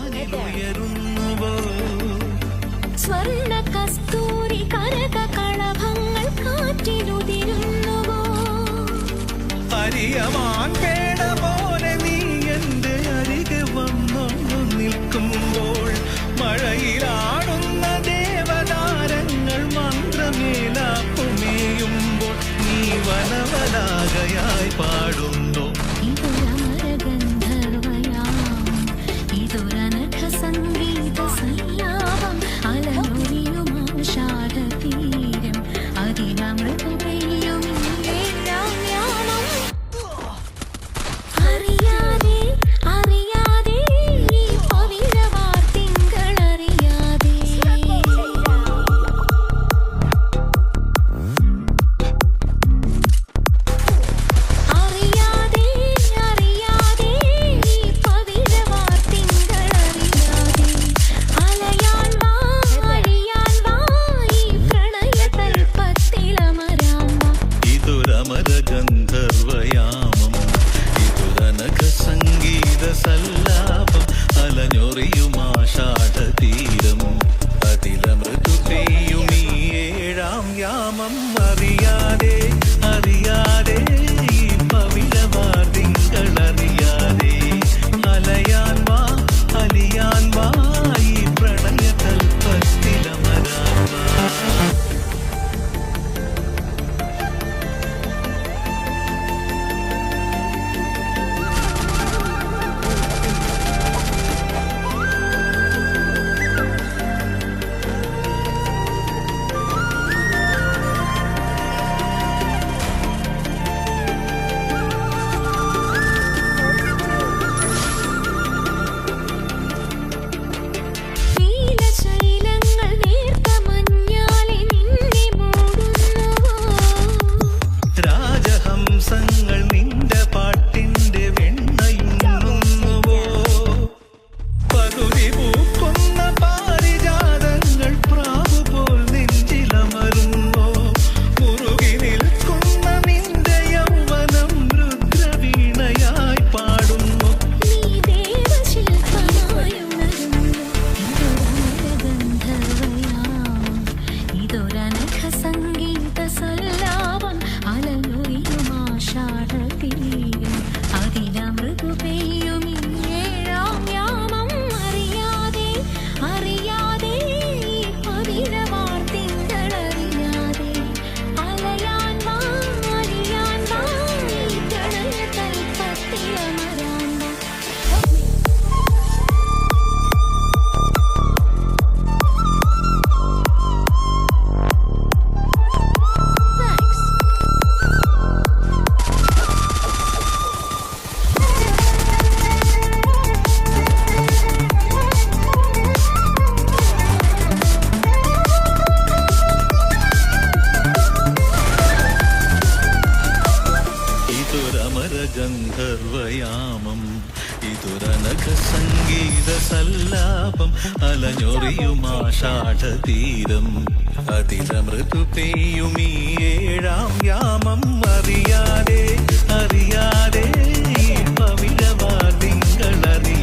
വാനിലുയരുന്നുവോ സ്വർണ്ണ കസ്തൂരി കരക കളഭങ്ങൾ കാറ്റിലുതിരുന്നുവോ അരിയമാൻ പേട പോലെ നീ എന്റെ അരികെ വന്നൊന്നു നിൽക്കുമ്പോൾ മഴയിലാടുന്ന ദേവതാരങ്ങൾ മന്ത്രമേലാപ്പുമേയുമ്പോൾ നീ വനവലാകയായി പാടുന്നു ഇതൊരനഘ സംഗീത സല്ലാപം അലനൊലിയുമാഷാഢതീരം അതിനമൃതു പെയ്യും അറിയാതെ അറിയാതെ ഈ പവിഴവാർ തിങ്കളറിയാതെ അറിയാതെ അറിയാതെ ഈ പവിഴവാർ തിങ്കളറിയാതെ അലയാൻ വാ അഴിയാൻ വാ ഈ പ്രണയതൽപ്പത്തിലമരാൻ വാ ഇതൊരമര ഗന്ധർവയാമം ഇതൊരനഘ സംഗീത സല്ലാപം അലഞ്ഞൊറിയുമാഷാഢതീരം അതിലമൃദു പെയ്യുമീ ഏഴാം യാമം അറിയാതെ അറിയാതെ ഈ പവിഴവാർ തിങ്കളറിയാതെ അലയാൻ വാ അലിയാൻ വാ ഈ പ്രണയതൽപ്പത്തിലമരാൻ വാ നീലശൈലങ്ങൾ നേർത്ത മഞ്ഞാലെ നിന്നെ മൂടുന്നുവോ രാജഹംസങ്ങൾ നിന്റെ പാട്ടിന്റെ വെണ്ണയുണ്ണുന്നുവോ പകുതി പൂക്കുന്ന പാരിജാതങ്ങൾ പ്രാവുപോൽ നെഞ്ചിലമരുന്നോ മുറുകി നിൽക്കുന്ന നിന്റെ യൗവനം രുദ്രവീണയായി പാടുന്നു നീ ദേവശില്പമായുണരുന്നു ഇതൊരനഘ സംഗീത സല്ലാപം അലയൊലിയുമാഷാഢതീരം അതിലമൃദു പെയ്യും ഈ ഏഴാം യാമം അറിയാതെ അറിയാതെ ഈ പവിഴവാർ തിങ്കളറിയാതെ അലയാൻ വാ അലിയാൻ വാ ഈ പ്രണയതൽപ്പത്തിലമരാൻ വാ ഇതൊരമര ഗന്ധർവയാമം ഇതൊരനഘ സംഗീത സല്ലാപം അലഞ്ഞൊറിയുമാഷാഢതീരം അതിലമൃദു പെയ്യുമീ ഏഴാം യാമം അറിയാതെ അറിയാതെ ഈ പവിഴവാർ തിങ്കളറിയാതെ